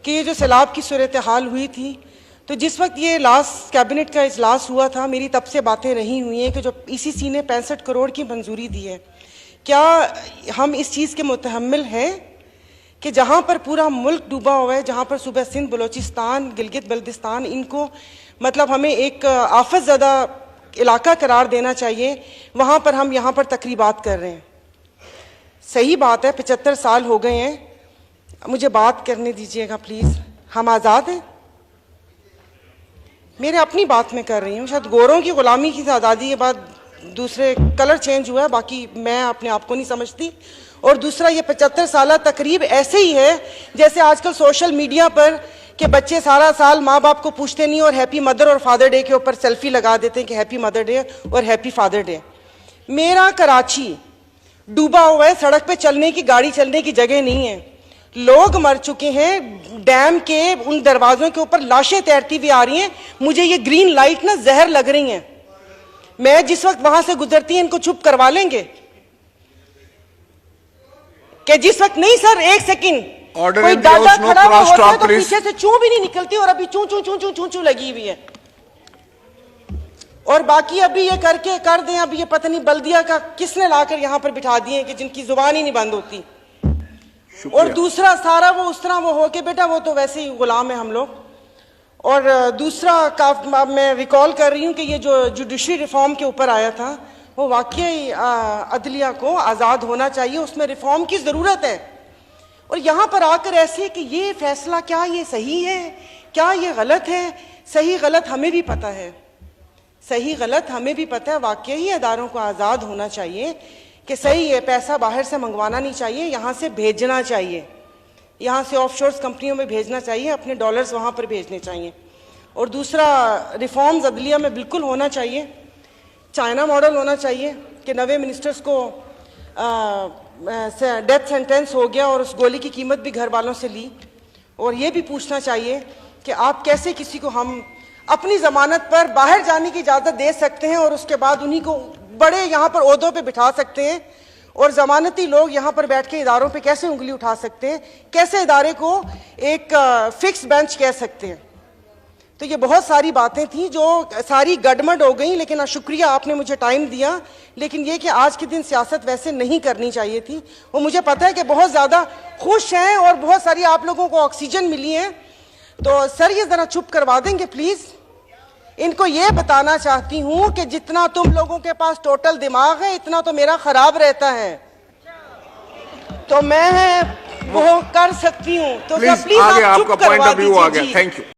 کہ یہ جو سیلاب کی صورتحال ہوئی تھی، تو جس وقت یہ لاسٹ کیبنٹ کا اجلاس ہوا تھا، میری تب سے باتیں رہی ہوئی ہیں کہ جو ECC نے 65 کروڑ کی منظوری دی ہے، کیا ہم اس چیز کے متحمل ہیں کہ جہاں پر پورا ملک ڈوبا ہوا ہے، جہاں پر صوبہ سندھ، بلوچستان، گلگت بلتستان، ان کو مطلب ہمیں ایک آفت زدہ علاقہ قرار دینا چاہیے، وہاں پر ہم یہاں پر تقریبات کر رہے ہیں؟ صحیح بات ہے، 75 سال ہو گئے ہیں، مجھے بات کرنے دیجئے گا پلیز. ہم آزاد ہیں؟ میرے اپنی بات میں کر رہی ہوں. شاید گوروں کی غلامی کی آزادی کے بعد دوسرے کلر چینج ہوا ہے، باقی میں اپنے آپ کو نہیں سمجھتی. اور دوسرا، یہ 75 سالہ تقریب ایسے ہی ہے جیسے آج کل سوشل میڈیا پر کہ بچے سارا سال ماں باپ کو پوچھتے نہیں اور ہیپی مدر اور فادر ڈے کے اوپر سیلفی لگا دیتے ہیں کہ ہیپی مدر ڈے اور ہیپی فادر ڈے. میرا کراچی ڈوبا ہوا ہے، سڑک پہ چلنے کی، گاڑی چلنے کی جگہ نہیں ہے، لوگ مر چکے ہیں، ڈیم کے ان دروازوں کے اوپر لاشیں تیرتی ہوئی آ رہی ہیں. مجھے یہ گرین لائٹ نا زہر لگ رہی ہیں. میں جس وقت وہاں سے گزرتی ہیں ان کو چپ کروا لیں گے کہ جس وقت نہیں سر، ایک سیکنڈ، کوئی دادا کھڑا ہوا ہوتا ہے تو پیچھے سے چوں بھی نہیں نکلتی، اور ابھی چوں چوں چوں چوں چوں چوں لگی ہوئی ہے. اور باقی ابھی یہ کر دیں، ابھی یہ پتہ نہیں بلدیہ کا کس نے لا کر یہاں پر بٹھا دیے کہ جن کی زبان ہی نہیں بند ہوتی. اور دوسرا سارا وہ اس طرح وہ ہو کے بیٹا وہ تو ویسے ہی غلام ہیں ہم لوگ. اور دوسرا میں ریکال کر رہی ہوں کہ یہ جو جوڈیشری ریفارم کے اوپر آیا تھا، وہ واقعی عدلیہ کو آزاد ہونا چاہیے، اس میں ریفارم کی ضرورت ہے. اور یہاں پر آ کر ایسے کہ یہ فیصلہ کیا یہ صحیح ہے، کیا یہ غلط ہے؟ صحیح غلط ہمیں بھی پتہ ہے، صحیح غلط ہمیں بھی پتہ ہے. واقعی اداروں کو آزاد ہونا چاہیے کہ صحیح ہے، پیسہ باہر سے منگوانا نہیں چاہیے، یہاں سے بھیجنا چاہیے، یہاں سے آف شورز کمپنیوں میں بھیجنا چاہیے، اپنے ڈالرز وہاں پر بھیجنے چاہیے. اور دوسرا، ریفارمز عدلیہ میں بالکل ہونا چاہیے، چائنا ماڈل ہونا چاہیے کہ 90 منسٹرز کو ڈیتھ سینٹینس ہو گیا اور اس گولی کی قیمت بھی گھر والوں سے لی. اور یہ بھی پوچھنا چاہیے کہ آپ کیسے کسی کو ہم اپنی ضمانت پر باہر جانے کی اجازت دے سکتے ہیں اور اس کے بعد انہی کو بڑے یہاں پر عہدوں پہ بٹھا سکتے ہیں، اور ضمانتی لوگ یہاں پر بیٹھ کے اداروں پہ کیسے انگلی اٹھا سکتے ہیں، کیسے ادارے کو ایک فکس بینچ کہہ سکتے ہیں. تو یہ بہت ساری باتیں تھیں جو ساری گڈمڈ ہو گئیں، لیکن شکریہ آپ نے مجھے ٹائم دیا. لیکن یہ کہ آج کے دن سیاست ویسے نہیں کرنی چاہیے تھی. وہ مجھے پتہ ہے کہ بہت زیادہ خوش ہیں اور بہت ساری آپ لوگوں کو آکسیجن ملی ہے، تو سر یہ ذرا چپ کروا دیں گے پلیز. ان کو یہ بتانا چاہتی ہوں کہ جتنا تم لوگوں کے پاس ٹوٹل دماغ ہے اتنا تو میرا خراب رہتا ہے، تو میں وہ کر سکتی ہوں. تو پلیز آپ چپ کروا دیجیے.